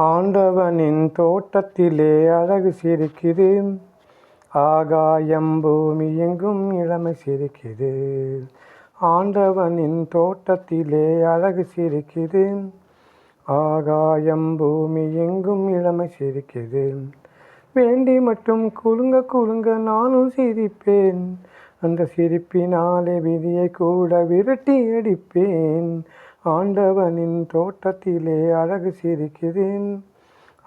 ஆண்டவனின் தோட்டத்திலே அழகு சிரிக்குது, ஆகாயம் பூமி எங்கும் இளமை சிரிக்குது. ஆண்டவனின் தோட்டத்திலே அழகு சிரிக்குது, ஆகாயம் பூமி எங்கும் இளமை சிரிக்குது. வேண்டி மட்டும் குலுங்க குலுங்க நானும் சிரிப்பேன், அந்த சிரிப்பினாலே விதியை கூட விரட்டி அடிப்பேன். ஆண்டவனின் தோட்டத்திலே அழகு சிரிக்குது,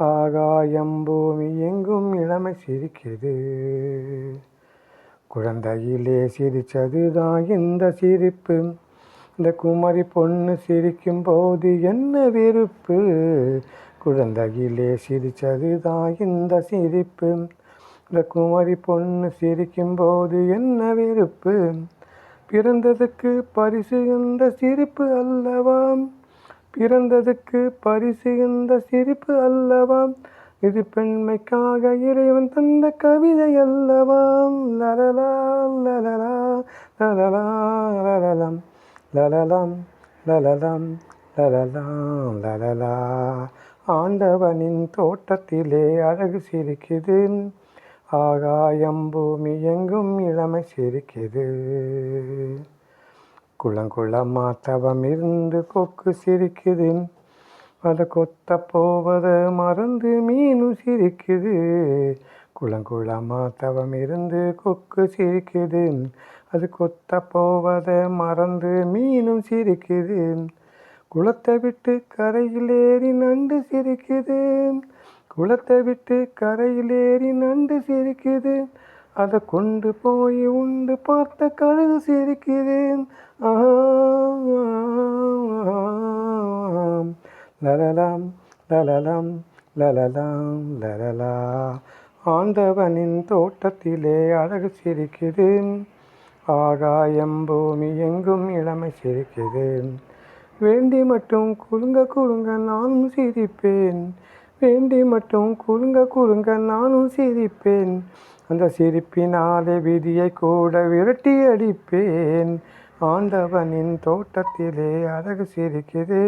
ஆகாயம் பூமி எங்கும் இளமை சிரிக்குது. குழந்தையிலே சிரிச்சதுதான் இந்த சிரிப்பு, இந்த குமரி பொண்ணு சிரிக்கும் போது என்ன வெறுப்பு. குழந்தையிலே சிரிச்சதுதான் இந்த சிரிப்பு, இந்த குமரி பொண்ணு சிரிக்கும் போது என்ன வெறுப்பு. பிறந்ததுக்கு பரிசு இந்த சிரிப்பு அல்லவா, பிறந்ததுக்கு பரிசு இந்த சிரிப்பு அல்லவா. இது பெண்மைக்காக இறைவன் தந்த கவிதை அல்லவா. லலலா லலலா லலலா லலலம் லலலம் லலலம் லலலாம் லலலா. ஆண்டவனின் தோட்டத்திலே அழகு சிரிக்குது, ஆகாயம் பூமி எங்கும் இளமை சிரிக்குது. குளங்குளமா தவம் இருந்து கொக்கு சிரிக்குது, அதை கொத்த போவதை மறந்து மீனும் சிரிக்குது. குளங்குளமா தவம் இருந்து கொக்கு சிரிக்குது, அது கொத்த போவதை மறந்து மீனும் சிரிக்குது. குளத்தை விட்டு கரையில் ஏறி நண்டு சிரிக்குது, குளத்தை விட்டு கரையில் ஏறி நண்டு சிரிக்குது. அதை கொண்டு போய் உண்டு பார்த்த கழுகு சிரிக்குது. லலலாம் லலலம் லலலாம் லலலா. ஆண்டவனின் தோட்டத்திலே அழகு சிரிக்குது, ஆகாயம் பூமி எங்கும் இளமை சிரிக்குது. வேண்டி மட்டும் குலுங்க குலுங்க நானும் சிரிப்பேன், வேண்டி மட்டும் குலுங்க குலுங்க நானும் சிரிப்பேன். அந்த சிரிப்பினாலே விதியை கூட விரட்டி அடிப்பேன். ஆண்டவனின் தோட்டத்திலே அழகு சிரிக்குது,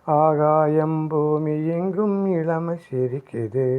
ஆகாயம் பூமி எங்கும் இளமை சிரிக்குது.